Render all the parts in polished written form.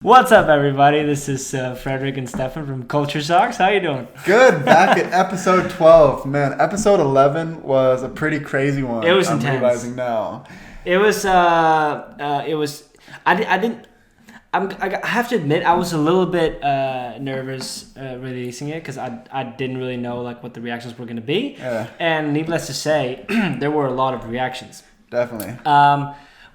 What's up, everybody? This is Fredrik and Stefan from Culture Socks. How you doing? Good. Back at episode 12. Man, episode 11 was a pretty crazy one. It was I'm intense. realizing now. It was. I have to admit, I was a little bit nervous releasing it because I didn't really know like what the reactions were going to be. Yeah. And needless to say, there were a lot of reactions. Definitely.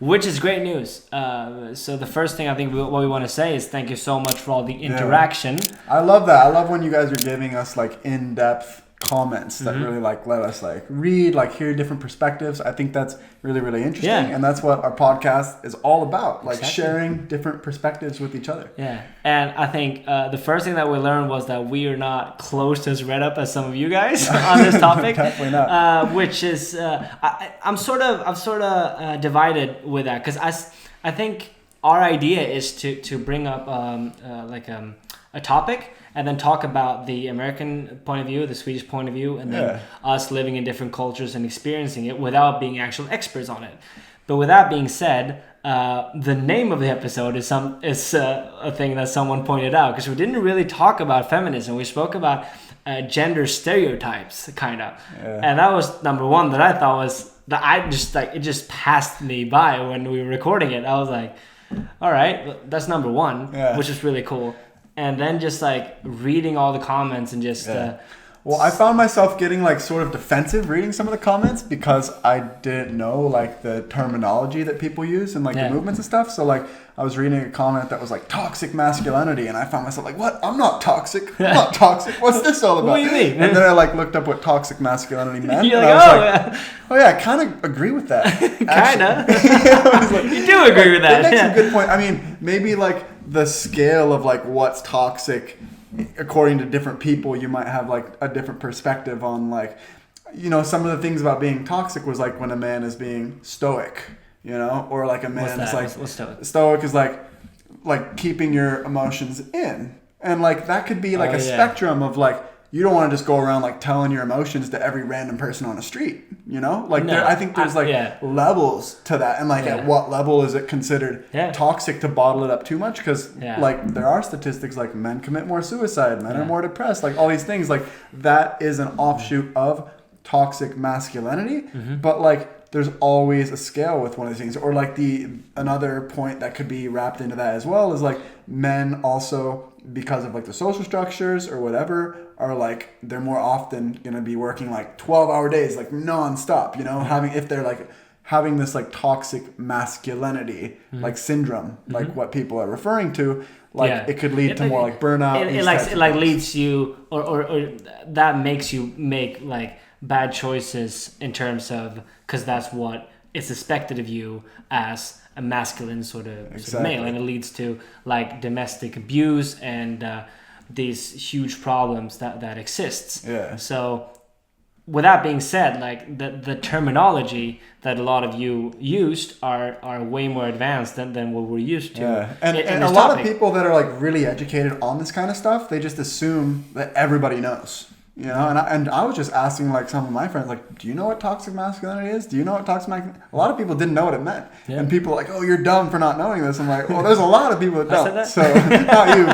Which is great news. So the first thing I think what we want to say is thank you so much for all the interaction. Yeah. I love that. I love when you guys are giving us like in-depth comments that really like let us like read, like hear different perspectives. I think that's really, really interesting. Yeah. And that's what our podcast is all about, like Exactly. sharing different perspectives with each other. Yeah, and I think the first thing that we learned was that we are not close to as read up as some of you guys on this topic. Definitely not. Which is I'm sort of divided with that because I think our idea is to bring up a topic and then talk about the American point of view, the Swedish point of view, and then us living in different cultures and experiencing it without being actual experts on it. But with that being said, the name of the episode is a thing that someone pointed out because we didn't really talk about feminism. We spoke about gender stereotypes, kind of, and that was number one that I thought was that I just like it just passed me by when we were recording it. I was like, all right, that's number one, which is really cool. And then just like reading all the comments and just well, I found myself getting like sort of defensive reading some of the comments because I didn't know like the terminology that people use and like the movements and stuff. So like I was reading a comment that was like toxic masculinity and I found myself like, what? I'm not toxic. I'm not toxic. What's this all about? What do you mean? And then I like looked up what toxic masculinity meant. You're and like, I was oh yeah, I kind of agree with that. Kind of. Like, You do agree with that. It makes a good point. I mean, maybe like the scale of like what's toxic according to different people, you might have like a different perspective on like, you know, some of the things about being toxic was like when a man is being stoic, you know, or like a man is like what's stoic? Stoic is like keeping your emotions in, and like that could be like a spectrum of like you don't want to just go around like telling your emotions to every random person on the street, you know, like I think there's levels to that, and like at what level is it considered toxic to bottle it up too much? Because like there are statistics like men commit more suicide, men are more depressed, like all these things, like that is an offshoot of toxic masculinity, but like there's always a scale with one of these things. Or like another point that could be wrapped into that as well is like men also, because of like the social structures or whatever, are like they're more often gonna be working like 12-hour days, like non-stop, you know, having this like toxic masculinity like syndrome, like what people are referring to, like it could lead to more like burnout. It leads you or that makes you make like bad choices in terms of, because that's what is expected of you as a masculine sort of male, and it leads to like domestic abuse and these huge problems that exists. So with that being said, like the terminology that a lot of you used are way more advanced than what we're used to. And a lot of people that are like really educated on this kind of stuff, they just assume that everybody knows. You know, and I was just asking like some of my friends, like, do you know what toxic masculinity is? Do you know what toxic masculinity? A lot of people didn't know what it meant, and people are like, oh, you're dumb for not knowing this. I'm like, well, there's a lot of people that don't. So not you,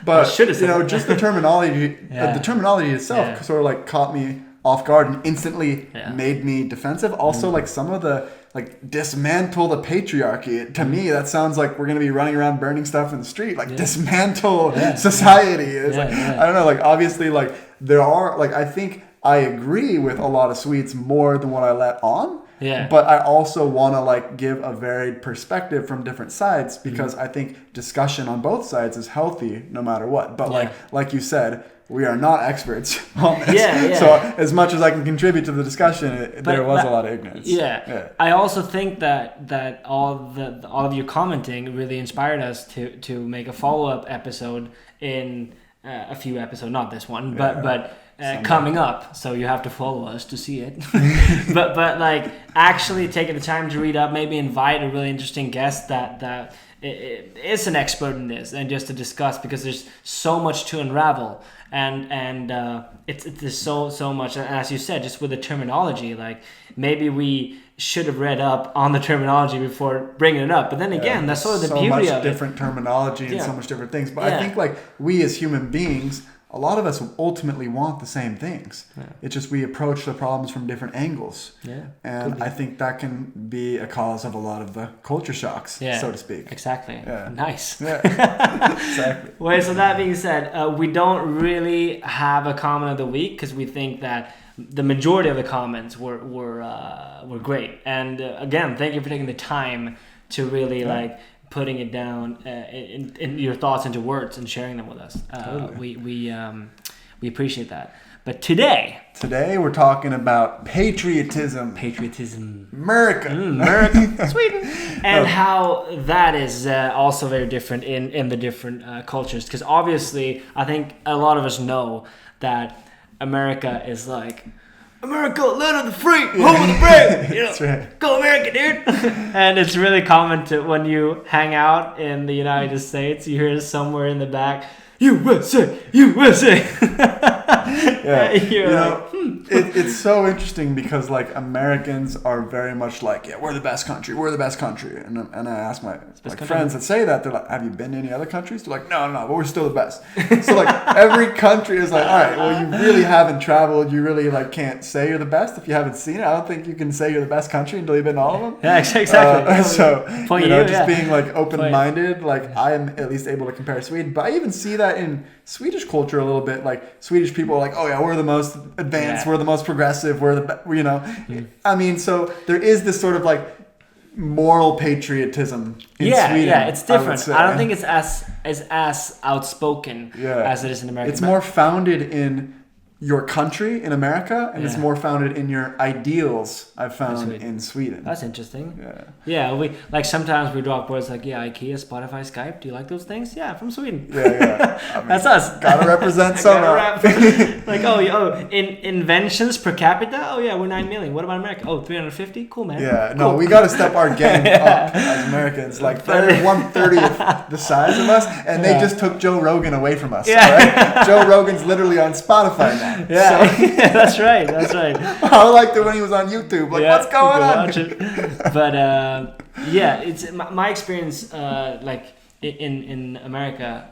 but you know, just the terminology, the terminology itself sort of like caught me off guard and instantly made me defensive. Also, like some of the like dismantle the patriarchy. To me, that sounds like we're gonna be running around burning stuff in the street. Like dismantle society. It's like I don't know. Like obviously, like there are like I think I agree with a lot of Swedes more than what I let on. But I also want to like give a varied perspective from different sides because I think discussion on both sides is healthy no matter what. But like you said, we are not experts on this. So as much as I can contribute to the discussion, there was a lot of ignorance. I also think that all of you commenting really inspired us to make a follow-up episode in a few episodes, not this one, but coming up, so you have to follow us to see it. but like actually taking the time to read up, maybe invite a really interesting guest that is an expert in this, and just to discuss, because there's so much to unravel, and it's so much, and as you said, just with the terminology, like maybe we should have read up on the terminology before bringing it up. But then again, that's sort of the beauty of it. So much different terminology and so much different things. But I think like we as human beings, a lot of us ultimately want the same things. Yeah. It's just we approach the problems from different angles. Yeah, and I think that can be a cause of a lot of the culture shocks, so to speak. Exactly. Yeah. Nice. Yeah. Exactly. Well, so that being said, we don't really have a comment of the week because we think that the majority of the comments were great. And again, thank you for taking the time to really putting it down in your thoughts into words and sharing them with us. Totally. We appreciate that. But today we're talking about patriotism, America, Sweden, and how that is also very different in the different cultures. Because obviously, I think a lot of us know that America is like, America, land of the free, home of the brave. You know, that's right. Go America, dude. And it's really common to when you hang out in the United States, you hear somewhere in the back, USA, USA. It's so interesting because like Americans are very much like, we're the best country, and I ask my friends that say that, they're like, have you been to any other countries? They're like, no, but we're still the best. So like every country is like, all right, well, you really haven't traveled, you really like can't say you're the best if you haven't seen it. I don't think you can say you're the best country until you've been to all of them. Yeah, exactly. So being like open-minded, like I am at least able to compare Sweden, but I even see that in Swedish culture a little bit. Like Swedish people are like, oh yeah, we're the most advanced, we're the most progressive, we're the I mean, so there is this sort of like moral patriotism in Sweden. Yeah, it's different. I don't think it's as outspoken as it is in America. It's more founded in your country in America, and it's more founded in your ideals, I've found in Sweden. That's interesting. Yeah, we like sometimes we drop words like IKEA, Spotify, Skype. Do you like those things? Yeah, from Sweden. Yeah. I mean, that's us. Gotta represent somehow. Like in inventions per capita. Oh yeah, we're 9 million. What about America? Oh, 350. Cool, man. Yeah, cool. No, we gotta step our game up as Americans. Like they're 1/30th the size of us, and they just took Joe Rogan away from us. Yeah. Right? Joe Rogan's literally on Spotify now. Yeah, so. That's right. I liked it when he was on YouTube. Like, what's going on? But it's my experience. Like in America,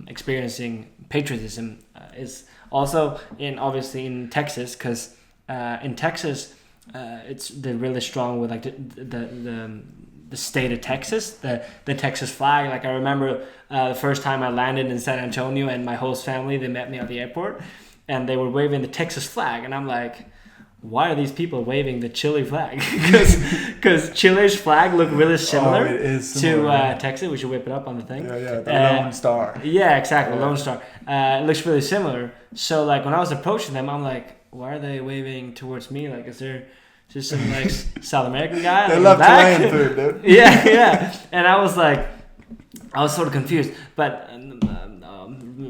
experiencing patriotism is also obviously in Texas, because in Texas, they're really strong with like the state of Texas, the Texas flag. Like I remember the first time I landed in San Antonio, and my host family, they met me at the airport. And they were waving the Texas flag, and I'm like, why are these people waving the Chile flag? Because Chile's flag looked really similar, to Texas. We should whip it up on the thing. Yeah, the Lone Star. Yeah, exactly, Lone Star. It looks really similar. So like when I was approaching them, I'm like, why are they waving towards me? Like, is there just some like South American guy? They love Chilean food, dude. Yeah. And I was sort of confused. But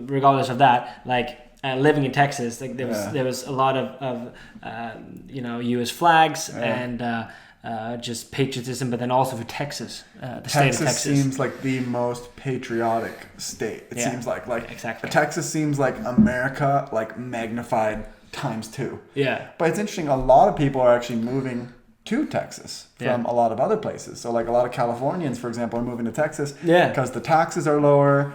regardless of that, like. Living in Texas, like there was a lot of U.S. flags and just patriotism, but then also for Texas, the state of Texas seems like the most patriotic state. It seems like exactly. Texas seems like America, like magnified times 2. Yeah, but it's interesting. A lot of people are actually moving to Texas from a lot of other places. So like a lot of Californians, for example, are moving to Texas because the taxes are lower.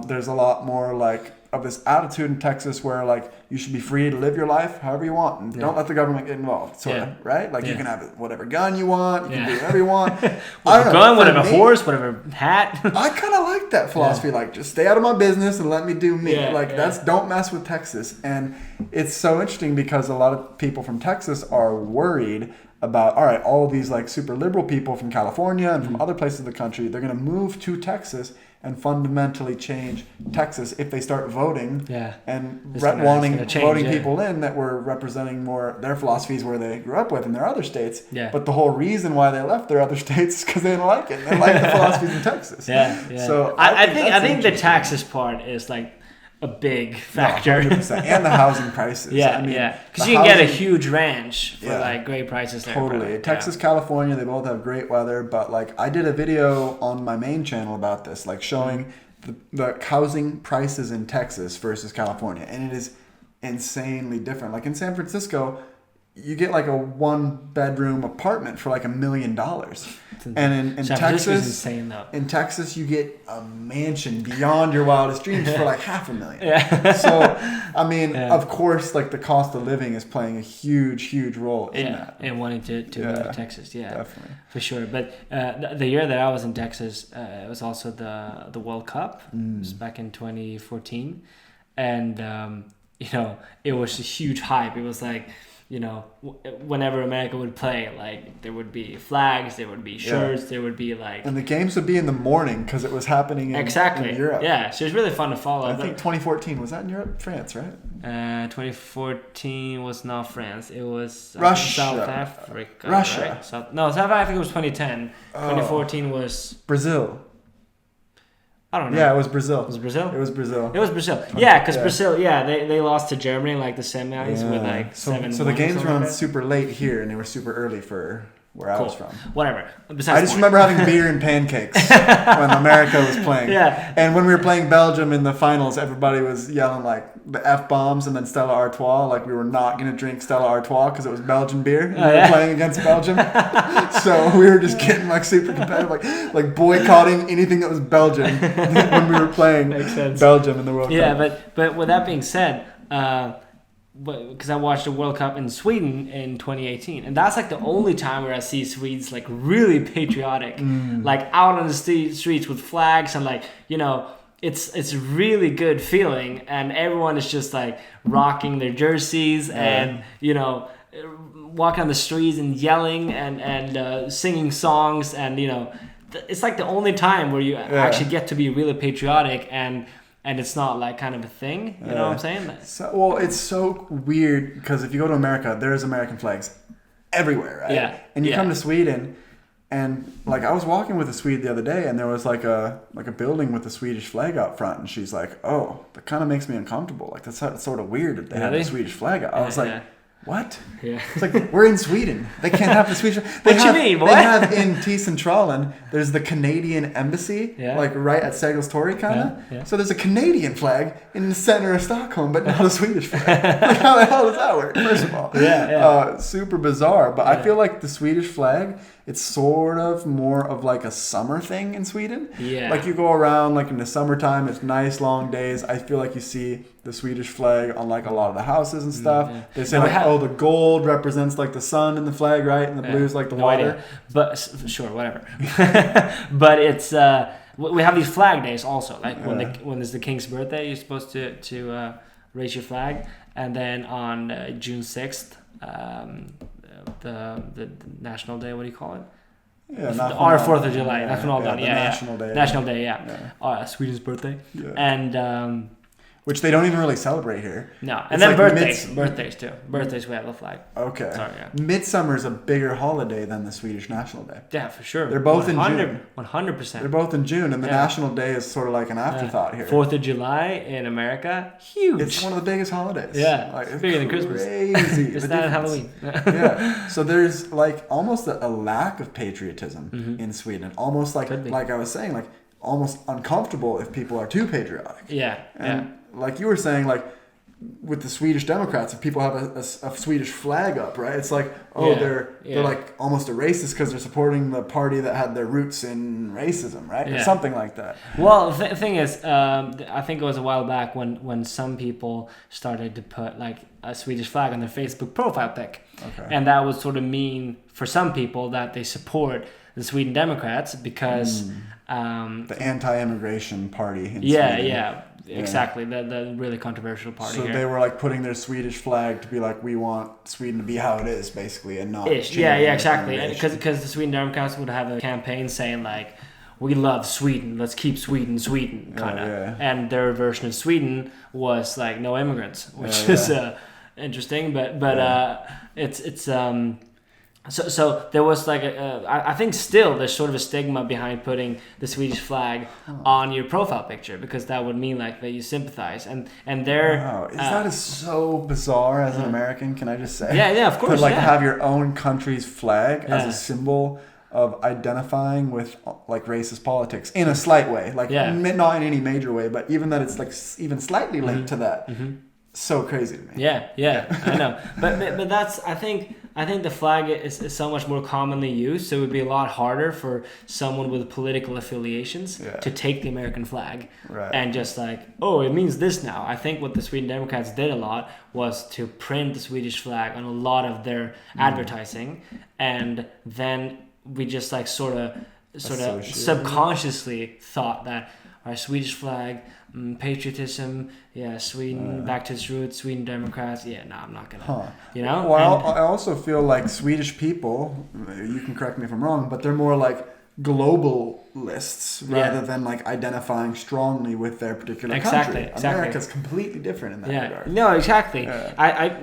There's a lot more like of this attitude in Texas where like you should be free to live your life however you want and don't let the government get involved. So right? Like you can have whatever gun you want, you can do whatever you want. Whatever horse, whatever hat. I kind of like that philosophy, like just stay out of my business and let me do me. That's don't mess with Texas. And it's so interesting because a lot of people from Texas are worried about, all right, all these like super liberal people from California and from other places of the country, they're going to move to Texas and fundamentally change Texas if they start voting and voting people in that were representing more their philosophies where they grew up with in their other states. Yeah. But the whole reason why they left their other states is because they didn't like it. They like the philosophies in Texas. Yeah. So I think the taxes part is like a big factor. 100%. And the housing prices. Because you can get a huge ranch for like great prices there. Totally. Texas, California, they both have great weather, but like I did a video on my main channel about this, like showing the housing prices in Texas versus California, and it is insanely different. Like in San Francisco, you get like a 1-bedroom apartment for like $1 million. And in Texas, insane, though. In Texas, you get a mansion beyond your wildest dreams for like $500,000. Yeah. So, I mean, of course, like the cost of living is playing a huge role in that. And wanting to move to Texas, definitely, for sure. But the year that I was in Texas, it was also the World Cup. It was back in 2014, and it was a huge hype. It was like, whenever America would play, like there would be flags, there would be shirts, there would be like... And the games would be in the morning because it was happening in Europe. Yeah, so it was really fun to follow. I think 2014, was that in Europe? France, right? 2014 was not France. It was Russia. South Africa. Russia. Right? South Africa was 2010. 2014 was... Brazil. I don't know. Yeah, it was Brazil. Was it Brazil? It was Brazil. It was Brazil. Yeah, because Brazil, they lost to Germany like the semis with like 7-1. So the games were on super late here, and they were super early for where I was from. Whatever. I just remember having beer and pancakes when America was playing. Yeah. And when we were playing Belgium in the finals, everybody was yelling like the F-bombs and then Stella Artois. Like we were not going to drink Stella Artois because it was Belgian beer. And we were playing against Belgium. So we were just getting like super competitive, like boycotting anything that was Belgian when we were playing Belgium in the World Cup. Yeah, but with that being said, because I watched the World Cup in Sweden in 2018, and that's like the only time where I see Swedes like really patriotic, like out on the streets with flags and like it's really good feeling, and everyone is just like rocking their jerseys and walking on the streets and yelling and singing songs, and it's like the only time where you actually get to be really patriotic and it's not like kind of a thing, you know what I'm saying? So, it's so weird because if you go to America, there's American flags everywhere, right? Yeah. And you come to Sweden, and like I was walking with a Swede the other day, and there was like a building with the Swedish flag out front, and she's like, "Oh, that kind of makes me uncomfortable. Like that's sort of weird that they have the Swedish flag out." I was like. What? Yeah. It's like, we're in Sweden. They can't have the Swedish... What you mean? What? They have in T-Centralen, there's the Canadian embassy, like right at Sergels Torg, kind of. Yeah. So there's a Canadian flag in the center of Stockholm, but not a Swedish flag. Like, how the hell does that work, first of all? Super bizarre. But I feel like the Swedish flag, it's sort of more of like a summer thing in Sweden. Yeah. Like you go around like in the summertime, it's nice long days. I feel like you see the Swedish flag on like a lot of the houses and stuff. They say the gold represents like the sun in the flag, right? And the blue is like the water. Idea. But sure, whatever. But it's we have these flag days also. Like when it's the king's birthday, you're supposed to raise your flag, and then on June 6th, the national day. What do you call it? Yeah, our 4th of July. National Day. National Day. National Day. Yeah. Sweden's birthday. Yeah. And. Which they don't even really celebrate here. No, and then like birthdays too. Birthdays we have a flag. Okay. Sorry, Midsummer is a bigger holiday than the Swedish National Day. Yeah, for sure. They're both in June. 100%. They're both in June, and the National Day is sort of like an afterthought here. 4th of July in America, huge. It's one of the biggest holidays. Yeah, like, it's bigger than Christmas. Crazy. It's not Halloween. Yeah. So there's like almost a lack of patriotism in Sweden. Almost like I was saying, like almost uncomfortable if people are too patriotic. Yeah. And like you were saying, like with the Swedish Democrats, if people have a Swedish flag up, right? It's like, they're like almost a racist because they're supporting the party that had their roots in racism, right? Or something like that. Well, the thing is, I think it was a while back when some people started to put like a Swedish flag on their Facebook profile pic. Okay. And that would sort of mean for some people that they support the Sweden Democrats because... the anti-immigration party in Sweden. Yeah. Exactly, the really controversial party. So they were like putting their Swedish flag to be like, we want Sweden to be how it is, basically, and not. Yeah, exactly. Because the Sweden Democrats would have a campaign saying like, we love Sweden, let's keep Sweden, kind of. Yeah. And their version of Sweden was like no immigrants, which is interesting. But it's So there was like I think still there's sort of a stigma behind putting the Swedish flag on your profile picture because that would mean like that you sympathize and they're that is so bizarre as an American, can I just say? Yeah, of course. To have your own country's flag as a symbol of identifying with like racist politics in a slight way, like not in any major way, but even that it's like even slightly linked to that. so crazy to me. Yeah, I know. But that's I think the flag is so much more commonly used, so it would be a lot harder for someone with political affiliations to take the American flag and just like, oh, it means this now. I think what the Sweden Democrats did a lot was to print the Swedish flag on a lot of their advertising, and then we just like sort of subconsciously thought that our Swedish flag, patriotism, Sweden, back to its roots, Sweden Democrats, I'm not gonna, you know? Well, I also feel like Swedish people, you can correct me if I'm wrong, but they're more like globalists rather than like identifying strongly with their particular country. America's completely different in that regard. No, exactly.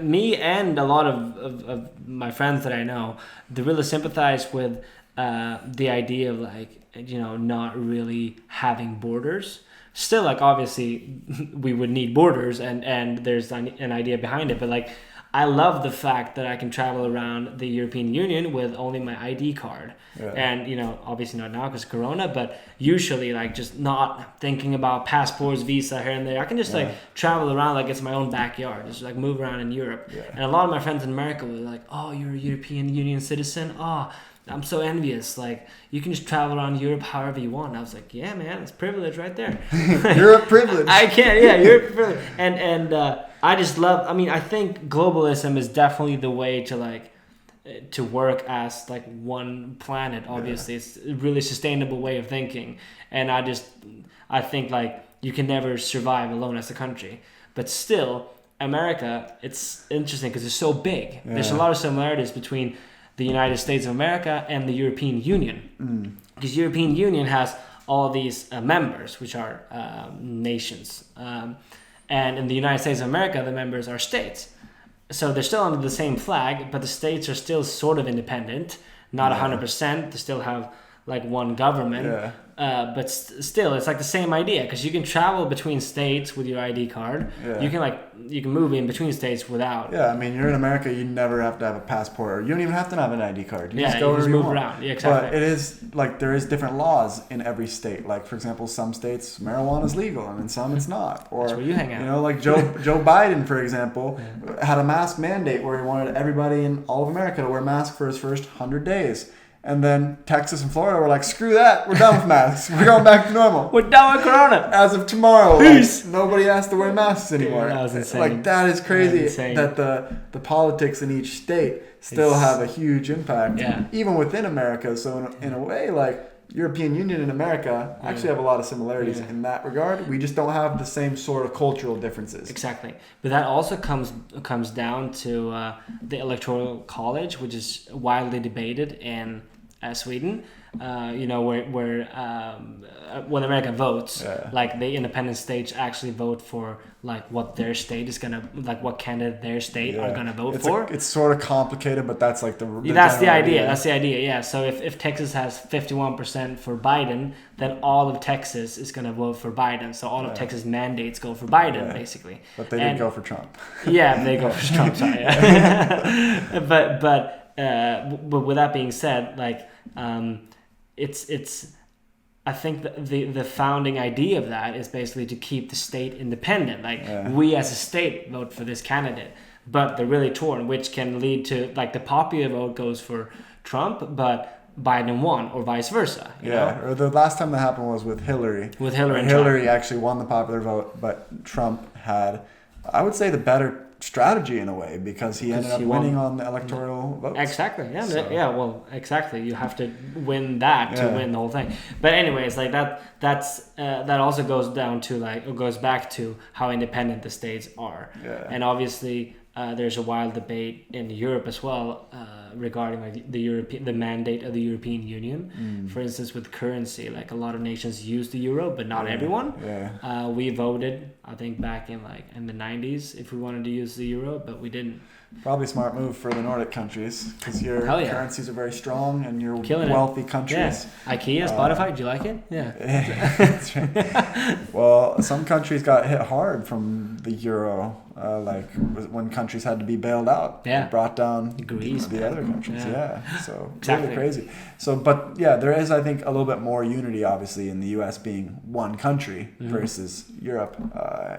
Me and a lot of my friends that I know, they really sympathize with the idea of like, you know, not really having borders. Still, like, obviously we would need borders and there's an idea behind it, but like I love the fact that I can travel around the European Union with only my ID card. And, you know, obviously not now because Corona, but usually like just not thinking about passports, visa here and there. I can just like travel around like it's my own backyard, just like move around in Europe. And a lot of my friends in America were like, oh, you're a European Union citizen? Oh, I'm so envious. Like, you can just travel around Europe however you want. And I was like, yeah, man, it's privilege right there. Europe privilege. I can't, Europe privilege. And I just love, I mean, I think globalism is definitely the way to like, to work as like one planet. Obviously, it's a really sustainable way of thinking. And I think like you can never survive alone as a country. But still, America, it's interesting because it's so big. There's a lot of similarities between the United States of America and the European Union, because European Union has all these members, which are nations, and in the United States of America, the members are states. So they're still under the same flag, but the states are still sort of independent, not 100%. They still have like one government, but still, it's like the same idea because you can travel between states with your ID card. You can move in between states without. I mean, you're in America, you never have to have a passport, or you don't even have to have an ID card. You just go you just wherever move you around. Yeah, exactly. But it is like there is different laws in every state. Like for example, some states marijuana is legal, and in some it's not. Or that's where you hang out. You know, like Joe Biden, for example, had a mask mandate where he wanted everybody in all of America to wear masks for his first 100 days. And then Texas and Florida were like, screw that, we're done with masks. We're going back to normal. We're done with Corona. As of tomorrow, peace. Like, nobody has to wear masks anymore. That was insane. Like, that is crazy that the politics in each state still have a huge impact, even within America. So in a way, like, European Union and America actually have a lot of similarities in that regard. We just don't have the same sort of cultural differences. Exactly. But that also comes down to the Electoral College, which is widely debated in Sweden. You know, where when America votes, like the independent states actually vote for like what their state is gonna, like what candidate their state are gonna vote for. It's sort of complicated, but that's like that's the idea. That's the idea. Yeah. So if Texas has 51% for Biden, then all of Texas is gonna vote for Biden. So all of Texas mandates go for Biden, basically. But they didn't go for Trump. They go for Trump. Sorry. But with that being said, like. It's I think the founding idea of that is basically to keep the state independent. Like we as a state vote for this candidate, but they're really torn, which can lead to like the popular vote goes for Trump, but Biden won, or vice versa. You know? Or the last time that happened was with Hillary. With Hillary and Hillary Trump. Actually won the popular vote, but Trump had, I would say, the better strategy in a way because he ended up winning on the electoral votes. Exactly. Well, exactly. You have to win that to win the whole thing. But anyways, like that also goes down to goes back to how independent the states are. And obviously there's a wild debate in Europe as well regarding like the mandate of the European Union. For instance, with currency, like a lot of nations use the euro, but not everyone. We voted, I think, back in the 90s if we wanted to use the euro, but we didn't. Probably a smart move for the Nordic countries because your currencies are very strong and you're wealthy countries. IKEA, Spotify, do you like it? That's right. Well, some countries got hit hard from the euro, like when countries had to be bailed out. It brought down Greece, the other countries. So really crazy. So, but there is, I think, a little bit more unity, obviously, in the U.S. being one country versus Europe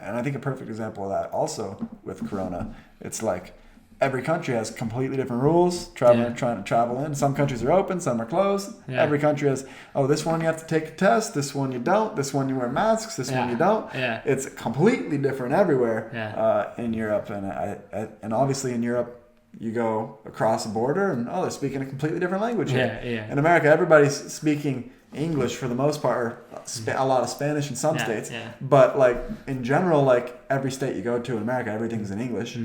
and I think a perfect example of that also with Corona, it's like every country has completely different rules. Trying to travel in. Some countries are open, some are closed. Yeah. Every country has, this one you have to take a test, this one you don't, this one you wear masks, this one you don't. Yeah. It's completely different everywhere in Europe. And obviously in Europe, you go across the border and they're speaking a completely different language here. Yeah. In America, everybody's speaking English for the most part, or a lot of Spanish in some states. Yeah. But like in general, like every state you go to in America, everything's in English.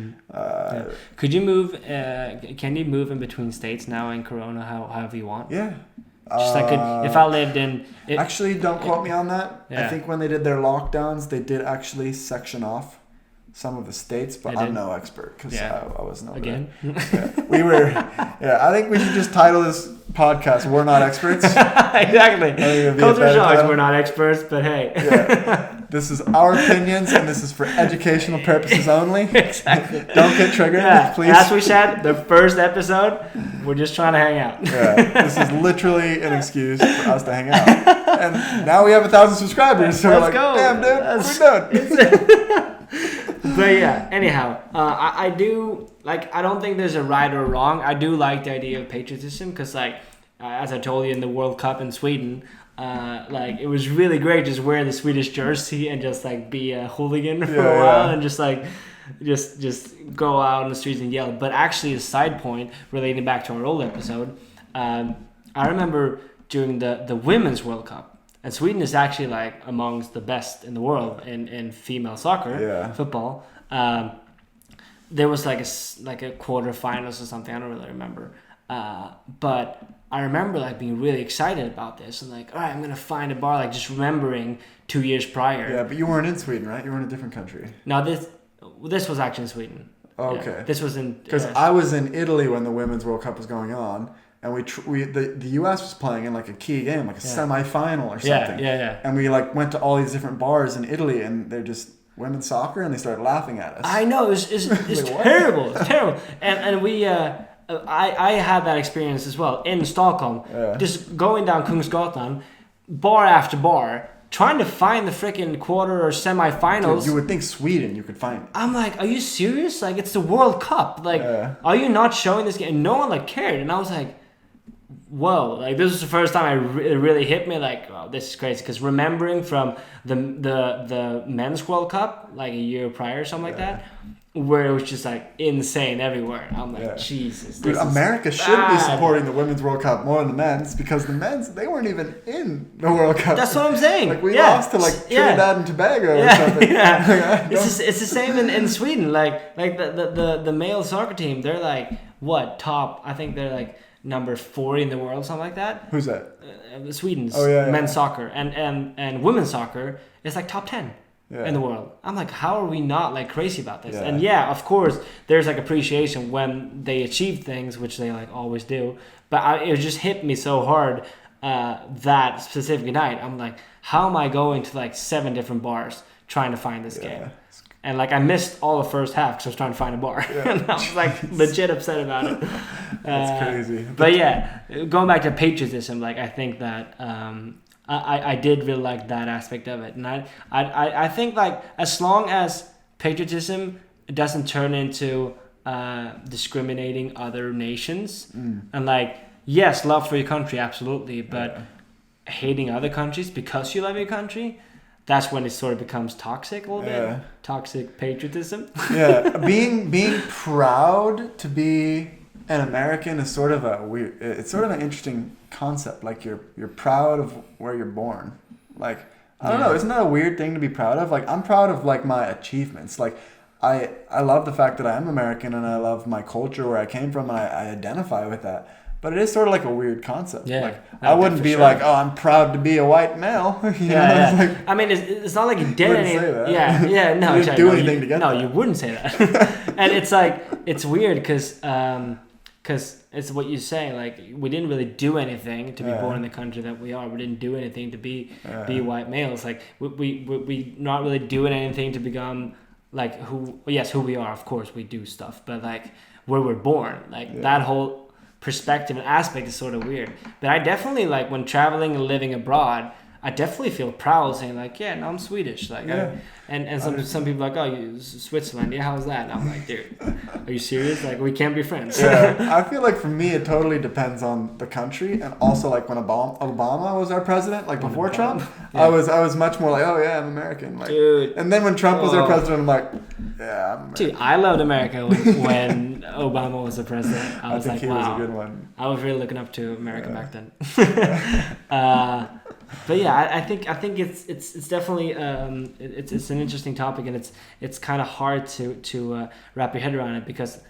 Could you move? Can you move in between states now in Corona however you want? Yeah. Just if I lived in... actually, don't quote me on that. Yeah. I think when they did their lockdowns, they did actually section off some of the states, but I'm no expert because I wasn't over again. We were. I think we should just title this podcast "We're Not Experts." Exactly. Culture shocks. We're not experts, but hey. This is our opinions, and this is for educational purposes only. Exactly. Don't get triggered, please. As we said, the first episode, we're just trying to hang out. This is literally an excuse for us to hang out, and now we have 1,000 subscribers. So Let's go. Damn, dude, we're done. But anyhow, I do like. I don't think there's a right or wrong. I do like the idea of patriotism because, as I told you in the World Cup in Sweden, it was really great just wear the Swedish jersey and just be a hooligan for a while and just go out on the streets and yell. But actually, a side point relating back to our old episode, I remember during the Women's World Cup. And Sweden is actually amongst the best in the world in female soccer, football. There was a quarterfinals or something. I don't really remember. But I remember being really excited about this and all right, I'm gonna find a bar. Just remembering 2 years prior. Yeah, but you weren't in Sweden, right? You were in a different country. No, this was actually in Sweden. Oh, okay. Yeah, this was in because I was in Italy when the Women's World Cup was going on. And the U.S. was playing in a key game, a semi-final or something. Yeah. And we went to all these different bars in Italy, and they're just women's soccer, and they started laughing at us. I know it's terrible. It's terrible. And we I had that experience as well in Stockholm. Yeah. Just going down Kungsgatan, bar after bar, trying to find the freaking quarter or semi-finals. Dude, you would think Sweden you could find. I'm are you serious? It's the World Cup. Are you not showing this game? And no one cared. And I was whoa, this was the first time it really hit me oh, this is crazy, because remembering from the men's World Cup a year prior or something like that, where it was just insane everywhere. I'm Jesus, dude, America should be supporting the Women's World Cup more than the men's, because the men's, they weren't even in the World Cup. That's what I'm saying. We lost to Trinidad and Tobago or something. It's the same in Sweden. The male soccer team, they're top, I think they're number 40 in the world, something like that. Who's that? Sweden's men's soccer, and women's soccer is top 10 in the world. I'm how are we not crazy about this? And of course there's appreciation when they achieve things, which they always do, but it just hit me so hard that specific night. I'm how am I going to 7 different bars trying to find this game? And I missed all the first half because I was trying to find a bar. And I was legit upset about it. That's crazy. But going back to patriotism, I think that I did really like that aspect of it. And I think as long as patriotism doesn't turn into discriminating other nations, and yes, love for your country, absolutely, but hating other countries because you love your country, that's when it sort of becomes toxic a little bit. Toxic patriotism. Being proud to be an American is sort of it's sort of an interesting concept. You're proud of where you're born. I don't know, isn't that a weird thing to be proud of? I'm proud of my achievements. I love the fact that I am American, and I love my culture, where I came from, and I identify with that. But it is sort of a weird concept. I wouldn't be oh, I'm proud to be a white male. I mean, it's not you did anything. No, you didn't do anything to get that. You wouldn't say that. And it's it's weird because it's what you say. We didn't really do anything to be born in the country that we are. We didn't do anything to be white males. We not really doing anything to become who we are. Of course, we do stuff, but where we're born, that whole perspective and aspect is sort of weird. But I definitely when traveling and living abroad, I definitely feel proud saying like, yeah, no, I'm Swedish. Like, and some people are like, oh, you Switzerland, yeah, how's that? And I'm like, dude, are you serious? Like, we can't be friends. Yeah, I feel like for me, it totally depends on the country, and also like when Obama was our president, like before Trump, I was much more like, oh yeah, I'm American. Like, dude. And then when Trump was our president, I'm like, yeah, I'm American. Dude, I loved America when Obama was the president. I was like, he wow, was a good one. I was really looking up to America back then. But yeah, I think it's definitely it's an interesting topic, and it's kind of hard to wrap your head around it, because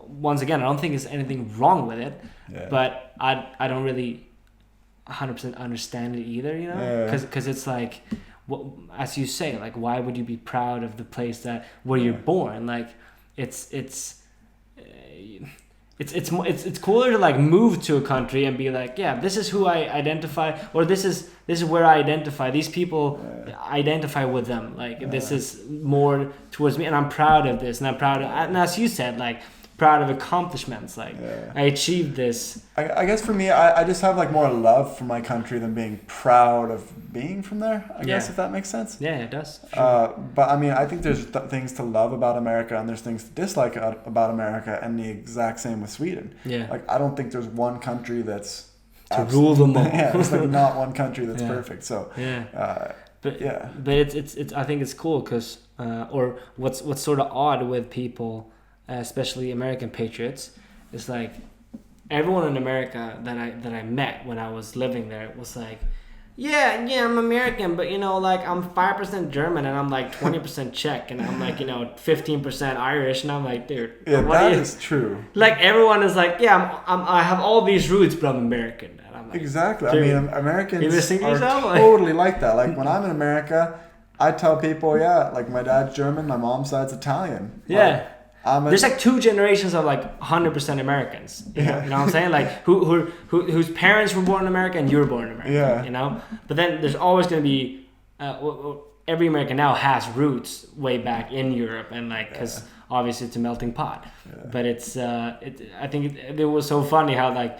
once again, I don't think there's anything wrong with it, but I don't really 100% understand it either, you know, because it's like, as you say, like, why would you be proud of the place where you're born? Like, it's cooler to like move to a country and be like, yeah, this is who I identify, or this is where I identify. These people identify with them. Like, this is more towards me, and I'm proud of this, and I'm proud of, and as you said, like, proud of accomplishments. Like, I achieved this. I guess for me, I just have like more love for my country than being proud of being from there. I guess, if that makes sense. Yeah, it does. Sure. But I mean, I think there's things to love about America, and there's things to dislike about America, and the exact same with Sweden. Yeah. Like, I don't think there's one country that's to rule them all. Yeah, there's like not one country that's perfect. So but it's I think it's cool because or what's sort of odd with people, especially American patriots, is like everyone in America that I met when I was living there was like, yeah, I'm American, but you know, like, I'm 5% German and I'm like 20% Czech and I'm like, you know, 15% Irish, and I'm like, dude, that is true. Like, everyone is like, yeah, I have all these roots, but I'm American. And I'm like, exactly. I mean, Americans are yourself? Totally like that. Like, when I'm in America, I tell people, like, my dad's German, my mom's side's Italian. Yeah. There's like 2 generations of like 100% Americans. You know what I'm saying? Like, whose parents were born in America and you were born in America. Yeah. You know? But then there's always going to be every American now has roots way back in Europe, and like, because obviously it's a melting pot. But it's I think it was so funny how, like,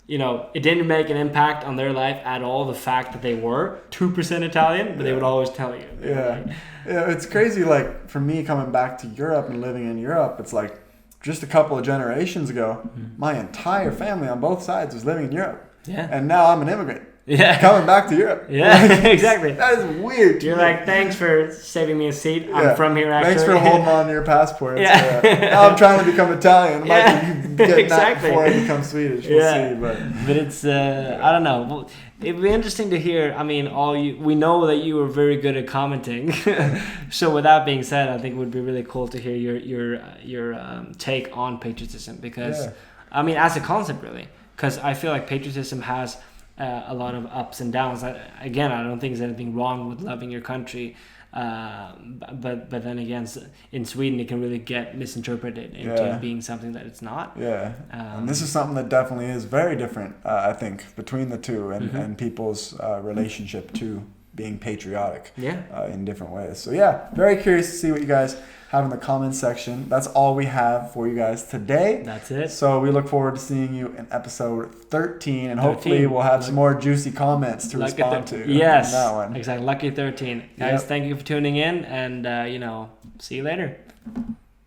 you know, it didn't make an impact on their life at all, the fact that they were 2% Italian, but they would always tell you. Yeah, it's crazy. Like, for me, coming back to Europe and living in Europe, it's like just a couple of generations ago, my entire family on both sides was living in Europe. Yeah. And now I'm an immigrant. Yeah. Coming back to Europe. Yeah, like, exactly. That is weird. You're like, thanks for saving me a seat. I'm from here, actually. Thanks for holding on to your passport. Yeah. Now I'm trying to become Italian. I might be getting that before I become Swedish. We'll see. But it's, I don't know. Well, it'd be interesting to hear. I mean, we know that you were very good at commenting. So with that being said, I think it would be really cool to hear your take on patriotism, because, I mean, as a concept, really, because I feel like patriotism has a lot of ups and downs. Again, I don't think there's anything wrong with loving your country, but then again, in Sweden it can really get misinterpreted into being something that it's not. And this is something that definitely is very different, I think, between the two, and people's relationship to being patriotic in different ways. So very curious to see what you guys have in the comments section. That's all we have for you guys today. That's it. So we look forward to seeing you in episode 13, and hopefully we'll have some more juicy comments to respond to. Yes, that one. Exactly. Lucky 13. Guys, thank you for tuning in, and see you later.